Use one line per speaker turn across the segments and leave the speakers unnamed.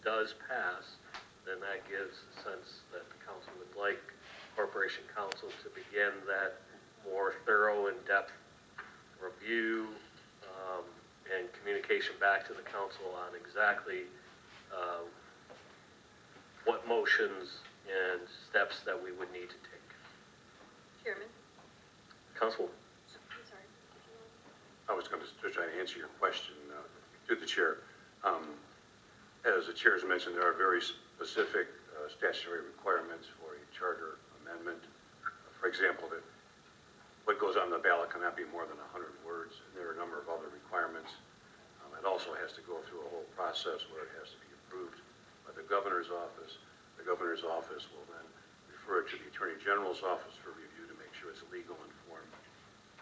does pass, then that gives a sense that the council would like Corporation Council to begin that more thorough, in-depth review and communication back to the council on exactly what motions and steps that we would need to take.
Chairman?
Council?
I'm sorry.
I was going to try to answer your question to the chair. As the chair has mentioned, there are very specific statutory requirements for a charter amendment. For example, that what goes on the ballot cannot be more than 100 words, and there are a number of other requirements. It also has to go through a whole process where it has to be approved by the governor's office. The governor's office will then refer it to the Attorney General's office for review to make sure it's legal and formed.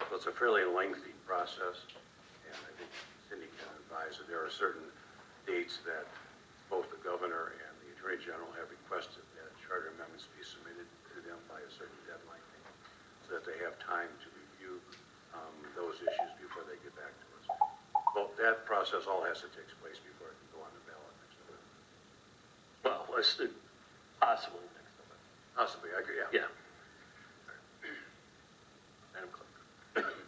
So it's a fairly lengthy process, and I think Cindy can advise that there are certain dates that both the governor and the Attorney General have requested that charter amendments be submitted to them by a certain deadline date, so that they have time to review those issues before they get back to us. Well, that process all has to take place before it can go on the ballot next November.
Well, possibly next November.
Possibly, I agree, yeah.
Madam Clerk.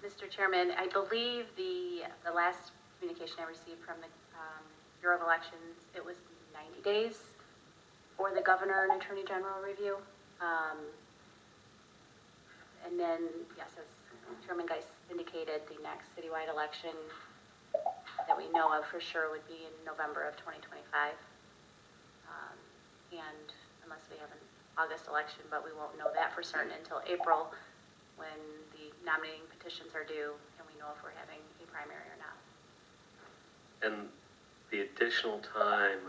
Mr. Chairman, I believe the last communication I received from the Bureau of Elections, it was 90 days for the governor and attorney general review. And then, yes, as Chairman Geis indicated, the next citywide election that we know of for sure would be in November of 2025. And unless we have an August election, but we won't know that for certain until April, when the nominating petitions are due and we know if we're having a primary or not.
And the additional time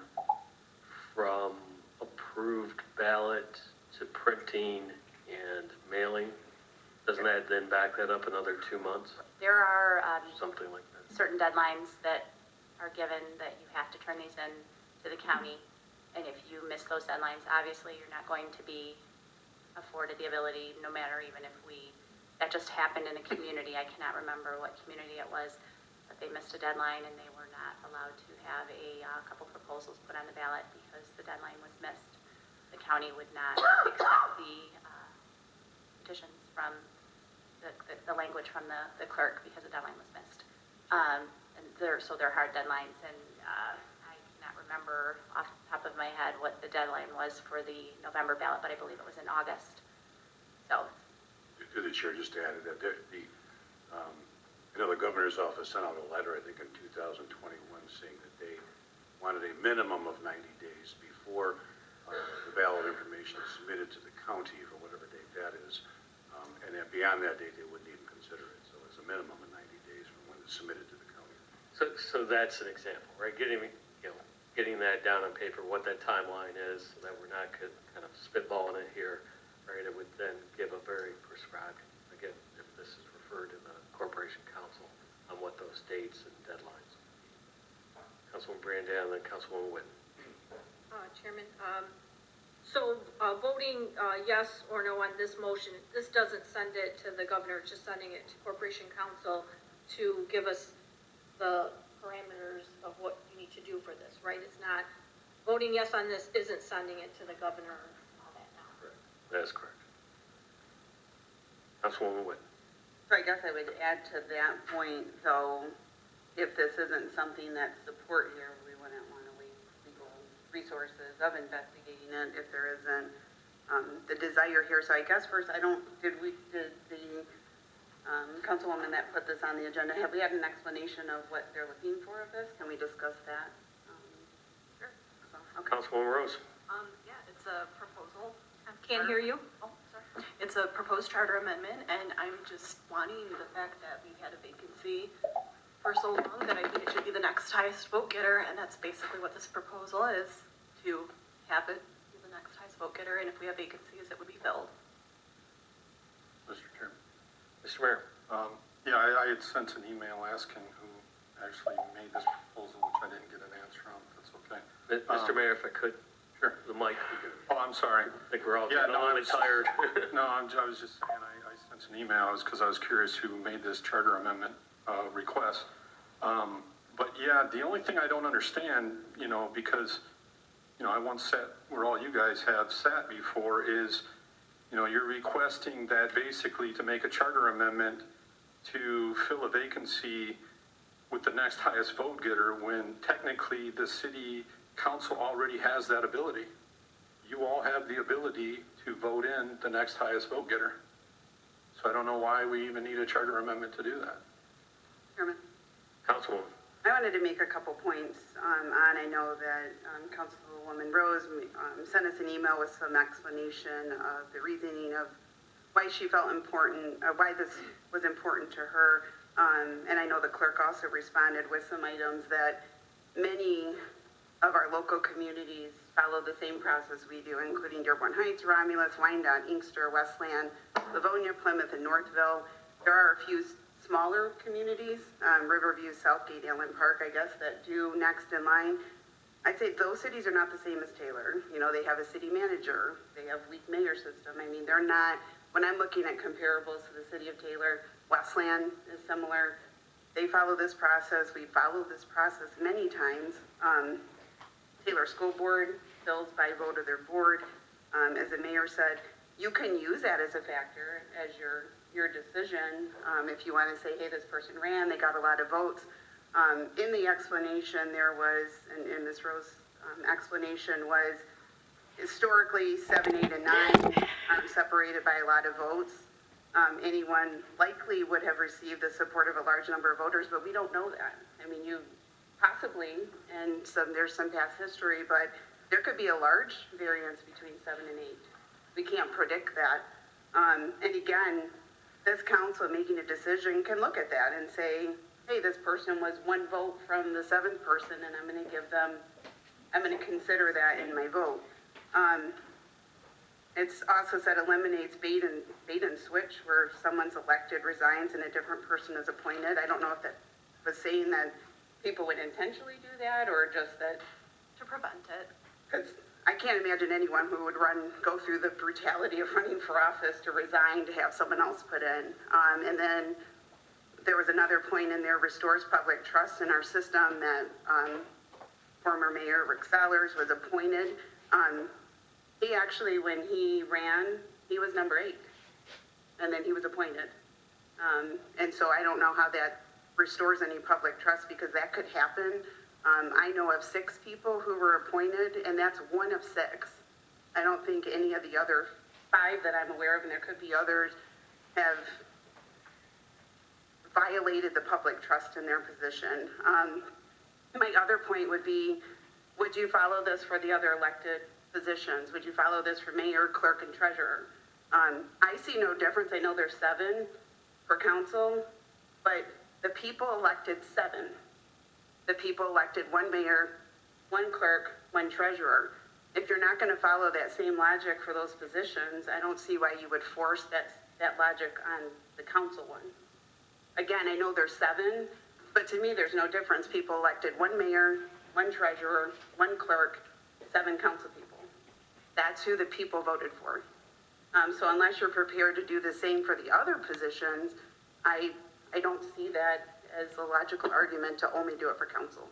from approved ballot to printing and mailing, doesn't that then back that up another 2 months?
There are
Something like that.
certain deadlines that are given that you have to turn these in to the county. And if you miss those deadlines, obviously you're not going to be afforded the ability, no matter even if that just happened in a community. I cannot remember what community it was, but they missed a deadline and they were not allowed to have a couple proposals put on the ballot because the deadline was missed. The county would not accept the petitions from the language from the clerk because the deadline was missed. And they're hard deadlines, and I cannot remember off the top of my head what the deadline was for the November ballot, but I believe it was in August. So.
To the chair, just to add that I know the governor's office sent out a letter, I think in 2021, saying that they wanted a minimum of 90 days before the ballot information is submitted to the county for whatever date that is. And then beyond that date, they wouldn't even consider it. So it's a minimum of 90 days from when it's submitted to the county.
So that's an example, right? Getting that down on paper, what that timeline is, so that we're not kind of spitballing it here, right? It would then give a very prescribed, again, if this is referred to the Corporation Council, on what those dates and deadlines. Councilwoman Brandan and then Councilwoman Witten.
Chairman, so voting yes or no on this motion, this doesn't send it to the governor, it's just sending it to Corporation Council to give us the parameters of what you need to do for this, right? It's not, voting yes on this isn't sending it to the governor and all that now.
Correct. That is correct. Councilwoman Witten.
So I guess I would add to that point, though, if this isn't something that's support here, we wouldn't want to waste legal resources of investigating it if there isn't the desire here. So I guess first, did the councilwoman that put this on the agenda, have we had an explanation of what they're looking for of this? Can we discuss that?
Sure.
So, okay.
Councilwoman Rose.
Yeah, it's a proposal.
Can't hear you?
Oh, sorry. It's a proposed charter amendment, and I'm just wanting the fact that we had a vacancy for so long that I think it should be the next highest vote getter, and that's basically what this proposal is, to have it be the next highest vote getter, and if we have vacancies, it would be filled.
Mr. Chairman.
Mr. Mayor.
Yeah, I had sent an email asking who actually made this proposal, which I didn't get an answer on. That's okay.
Mr. Mayor, if I could.
Sure.
The mic.
Oh, I'm sorry.
I think we're all
Yeah,
getting
no,
a little bit tired.
No, I was just saying, I sent an email because I was curious who made this charter amendment request. But yeah, the only thing I don't understand, because I once sat where all you guys have sat before is, you're requesting that basically to make a charter amendment to fill a vacancy with the next highest vote getter when technically the city council already has that ability. You all have the ability to vote in the next highest vote getter. So I don't know why we even need a charter amendment to do that.
Chairman?
Councilwoman.
I wanted to make a couple points on, I know that Councilwoman Rose sent us an email with some explanation of the reasoning of why she felt important, why this was important to her. And I know the clerk also responded with some items that many of our local communities follow the same process we do, including Dearborn Heights, Romulus, Wyandotte, Inkster, Westland, Livonia, Plymouth, and Northville. There are a few smaller communities, Riverview, Southgate, Allen Park, I guess, that do next in line. I'd say those cities are not the same as Taylor. They have a city manager, they have weak mayor system. I mean, they're not, when I'm looking at comparables to the city of Taylor, Westland is similar. They follow this process. We follow this process many times. Taylor School Board fills by vote of their board. As the mayor said, you can use that as a factor as your decision. If you want to say, hey, this person ran, they got a lot of votes. In the explanation there was, and Ms. Rose's explanation was, historically 7, 8, and 9 separated by a lot of votes. Anyone likely would have received the support of a large number of voters, but we don't know that. I mean, you possibly, and there's some past history, but there could be a large variance between 7 and 8. We can't predict that. And again, this council making a decision can look at that and say, hey, this person was one vote from the 7th person, and I'm going to consider that in my vote. It's also said eliminates bait and switch, where someone's elected, resigns, and a different person is appointed. I don't know if that was saying that people would intentionally do that, or just that,
To prevent it.
because I can't imagine anyone who would go through the brutality of running for office to resign to have someone else put in. And then there was another point in there, restores public trust in our system, that former Mayor Rick Sellers was appointed. He actually, when he ran, he was number 8, and then he was appointed. And so I don't know how that restores any public trust, because that could happen. I know of 6 people who were appointed, and that's one of 6. I don't think any of the other 5 that I'm aware of, and there could be others, have violated the public trust in their position. My other point would be, would you follow this for the other elected positions? Would you follow this for mayor, clerk, and treasurer? I see no difference. I know there's 7 for council, but the people elected 7. The people elected 1 mayor, 1 clerk, 1 treasurer. If you're not going to follow that same logic for those positions, I don't see why you would force that logic on the council one. Again, I know there's 7, but to me, there's no difference. People elected 1 mayor, 1 treasurer, 1 clerk, 7 council people. That's who the people voted for. So unless you're prepared to do the same for the other positions, I don't see that as a logical argument to only do it for council.